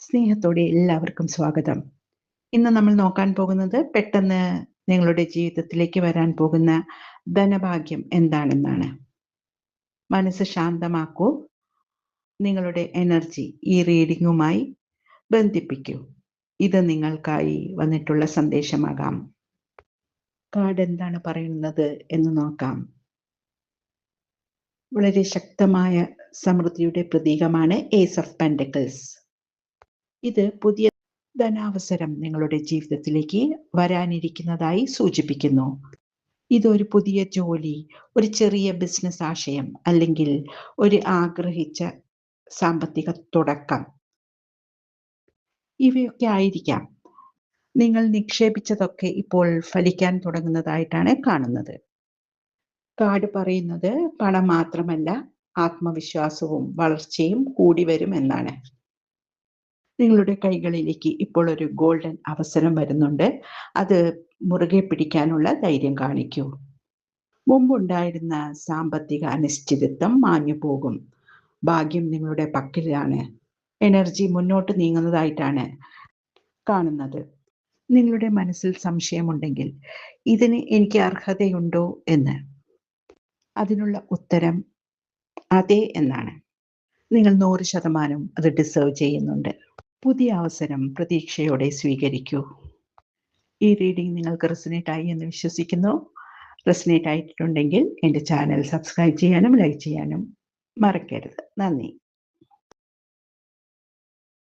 സ്നേഹത്തോടെ എല്ലാവർക്കും സ്വാഗതം. ഇന്ന് നമ്മൾ നോക്കാൻ പോകുന്നത് പെട്ടെന്ന് നിങ്ങളുടെ ജീവിതത്തിലേക്ക് വരാൻ പോകുന്ന ധനഭാഗ്യം എന്താണെന്നാണ്. മനസ്സ് ശാന്തമാക്കൂ. നിങ്ങളുടെ എനർജി ഈ റീഡിങ്ങുമായി ബന്ധിപ്പിക്കൂ. ഇത് നിങ്ങൾക്കായി വന്നിട്ടുള്ള സന്ദേശമാകാം. കാർഡ് എന്താണ് പറയുന്നത് എന്ന് നോക്കാം. വളരെ ശക്തമായ സമൃദ്ധിയുടെ പ്രതീകമാണ് ഏസ് ഓഫ് പെന്റക്കിൾസ്. ഇത് പുതിയ ധനാവസരം നിങ്ങളുടെ ജീവിതത്തിലേക്ക് വരാനിരിക്കുന്നതായി സൂചിപ്പിക്കുന്നു. ഇതൊരു പുതിയ ജോലി, ഒരു ചെറിയ ബിസിനസ് ആശയം അല്ലെങ്കിൽ ഒരു ആഗ്രഹിച്ച സാമ്പത്തിക തുടക്കം ഇവയൊക്കെ ആയിരിക്കാം. നിങ്ങൾ നിക്ഷേപിച്ചതൊക്കെ ഇപ്പോൾ ഫലിക്കാൻ തുടങ്ങുന്നതായിട്ടാണ് കാണുന്നത്. കാർഡ് പറയുന്നത് പണം മാത്രമല്ല, ആത്മവിശ്വാസവും വളർച്ചയും കൂടി വരും എന്നാണ്. നിങ്ങളുടെ കൈകളിലേക്ക് ഇപ്പോൾ ഒരു ഗോൾഡൻ അവസരം വരുന്നുണ്ട്. അത് മുറുകെ പിടിക്കാനുള്ള ധൈര്യം കാണിക്കൂ. മുമ്പുണ്ടായിരുന്ന സാമ്പത്തിക അനിശ്ചിതത്വം മാഞ്ഞു പോകും. ഭാഗ്യം നിങ്ങളുടെ പക്കലാണ്. എനർജി മുന്നോട്ട് നീങ്ങുന്നതായിട്ടാണ് കാണുന്നത്. നിങ്ങളുടെ മനസ്സിൽ സംശയമുണ്ടെങ്കിൽ ഇതിന് എനിക്ക് അർഹതയുണ്ടോ എന്ന്, അതിനുള്ള ഉത്തരം അതെ എന്നാണ്. നിങ്ങൾ 100% അത് ഡിസേർവ് ചെയ്യുന്നുണ്ട്. പുതിയ അവസരം പ്രതീക്ഷയോടെ സ്വീകരിക്കൂ. ഈ റീഡിംഗ് നിങ്ങൾക്ക് റെസനേറ്റ് ആയി എന്ന് വിശ്വസിക്കുന്നു. റെസനേറ്റ് ആയിട്ടുണ്ടെങ്കിൽ എൻ്റെ ചാനൽ സബ്സ്ക്രൈബ് ചെയ്യാനും ലൈക്ക് ചെയ്യാനും മറക്കരുത്. നന്ദി.